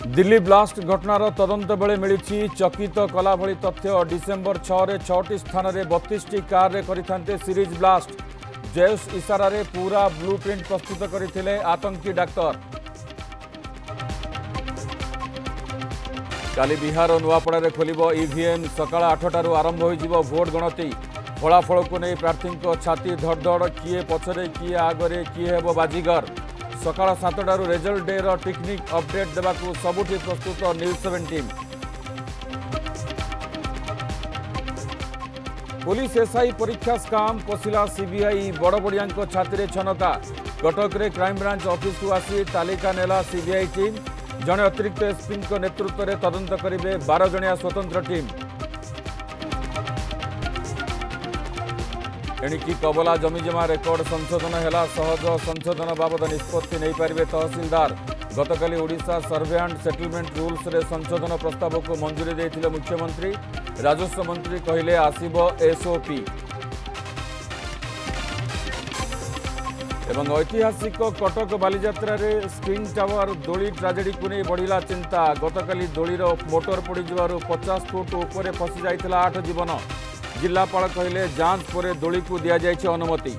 Delhi blast घटनार तदंत बेले मिली चकित कला भली तथ्य। डिसेम्बर 6 रे 6टी स्थान में 32टी कार रे करिथांते सीरीज ब्लास्ट। जैश इशारा रे पूरा ब्लूप्रिंट प्रस्तुत करथिले आतंकी डाक्तर। काली बिहार नुआपड़ा खोलिबो ईवीएम। सकाळ 8टारू आरंभ होइजिबो भोट गणति। फलाफल को नहीं प्रार्थी छाती धड़धड़, किए पछरे किए आगरे किए हेबो बाजीगर। सकाळ 7टारू रिजल्ट डे रो टेक्निक अपडेट देबाकू सबुठी प्रस्तुत न्यूज 17। पुलिस एसआई परीक्षा स्काम पशिला सीबीआई। बड़बड़िया छाती रे छनका। कटक रे क्राइम ब्रांच ऑफिस को आसी तालिका नेला सीबीआई टीम। जड़े अतिरिक्त एसपी नेतृत्व में तदंत करेंगे 12 जणिया स्वतंत्र टीम। एणिकी कबला जमीजमा रेकर्ड संशोधन है। सहज संशोधन बाबद निष्पत्ति नहीं पारे तहसीलदार। गतकाली Odisha survey and settlement rules रे संशोधन प्रस्ताव को मंजूरी देथिले मुख्यमंत्री। राजस्व मंत्री कहले आसीबो एसओपी। एवं ऐतिहासिक कटक बालीजात्रा रे स्प्रिंग टावर दोली ट्राजेडी को नहीं बढ़िला चिंता। गतकाली दोलीर मोटर पड़ 50 फुट ऊपर फसी जाइथिला 8 जीवन। जिलापाल कहले जांच पर दोली को दि जाइछि अनुमति।